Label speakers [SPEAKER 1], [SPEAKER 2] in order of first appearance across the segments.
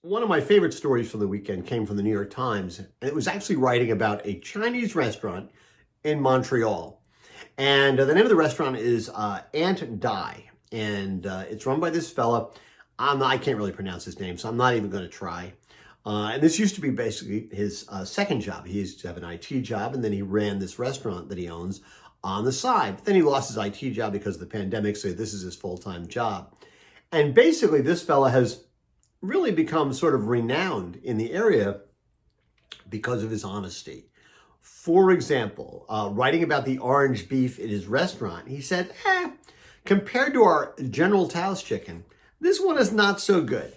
[SPEAKER 1] One of my favorite stories from the weekend came from the New York Times, and it was actually writing about a Chinese restaurant in Montreal. And the name of the restaurant is Ant, and it's run by this fella. I can't really pronounce his name, so I'm not even going to try. And this used to be basically his second job. He used to have an IT job, and then he ran this restaurant that he owns on the side. But then he lost his IT job because of the pandemic, so this is his full-time job. And basically, this fella has really become sort of renowned in the area because of his honesty. For example, writing about the orange beef in his restaurant, he said, compared to our General Tao's chicken, this one is not so good.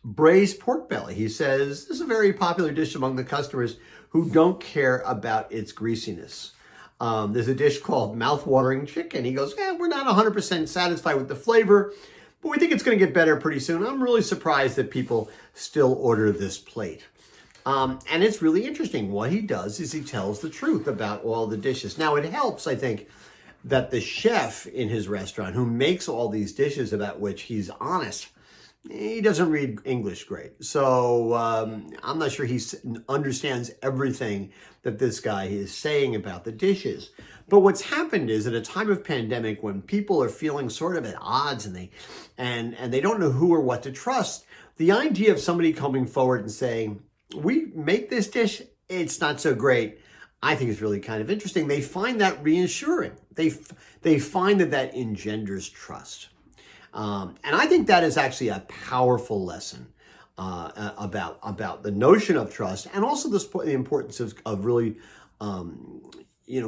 [SPEAKER 1] Braised pork belly, he says, this is a very popular dish among the customers who don't care about its greasiness. There's a dish called mouth-watering chicken. He goes, we're not 100% satisfied with the flavor, but we think it's going to get better pretty soon. I'm really surprised that people still order this plate. And it's really interesting. What he does is he tells the truth about all the dishes. Now, it helps, I think, that the chef in his restaurant who makes all these dishes about which he's honest, he doesn't read English great. So I'm not sure he understands everything that this guy is saying about the dishes. But what's happened is at a time of pandemic when people are feeling sort of at odds and they don't know who or what to trust, the idea of somebody coming forward and saying, we make this dish, it's not so great, I think is really kind of interesting. They find that reassuring. They find that engenders trust. And I think that is actually a powerful lesson about the notion of trust, and also the importance of really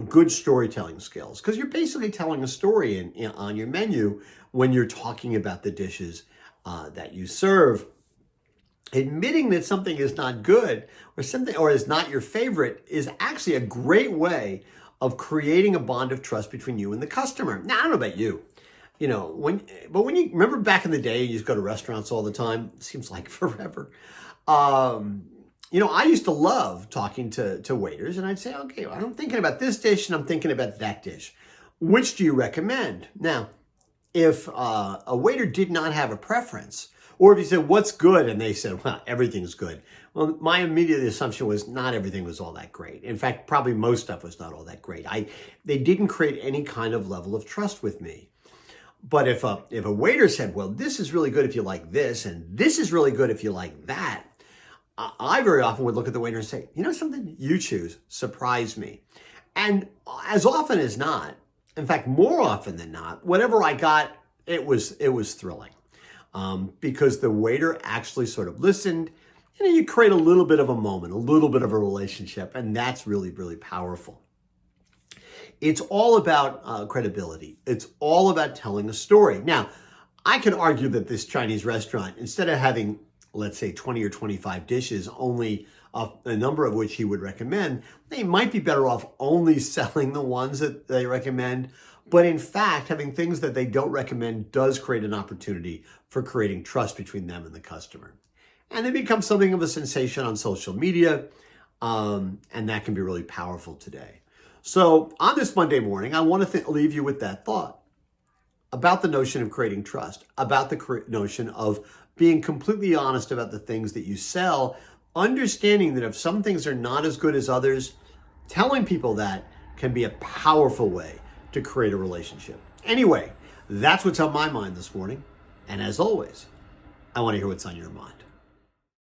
[SPEAKER 1] good storytelling skills, because you're basically telling a story on your menu when you're talking about the dishes that you serve. Admitting that something is not good or is not your favorite is actually a great way of creating a bond of trust between you and the customer. Now, I don't know about you. When you remember back in the day, you used to go to restaurants all the time. It seems like forever. I used to love talking to waiters, and I'd say, okay, well, I'm thinking about this dish and I'm thinking about that dish. Which do you recommend? Now, if a waiter did not have a preference, or if you said, what's good? And they said, well, everything's good. Well, my immediate assumption was not everything was all that great. In fact, probably most stuff was not all that great. They didn't create any kind of level of trust with me. But if a waiter said, well, this is really good if you like this, and this is really good if you like that, I very often would look at the waiter and say, you know something, you choose, surprise me. And as often as not, in fact, more often than not, whatever I got, it was thrilling. Because the waiter actually sort of listened, and you create a little bit of a moment, a little bit of a relationship, and that's really, really powerful. It's all about credibility. It's all about telling a story. Now, I can argue that this Chinese restaurant, instead of having, let's say, 20 or 25 dishes, only a number of which he would recommend, they might be better off only selling the ones that they recommend. But in fact, having things that they don't recommend does create an opportunity for creating trust between them and the customer. And they become something of a sensation on social media, and that can be really powerful today. So on this Monday morning, I want to leave you with that thought about the notion of creating trust, about the notion of being completely honest about the things that you sell, understanding that if some things are not as good as others, telling people that can be a powerful way to create a relationship. Anyway, that's what's on my mind this morning. And as always, I want to hear what's on your mind.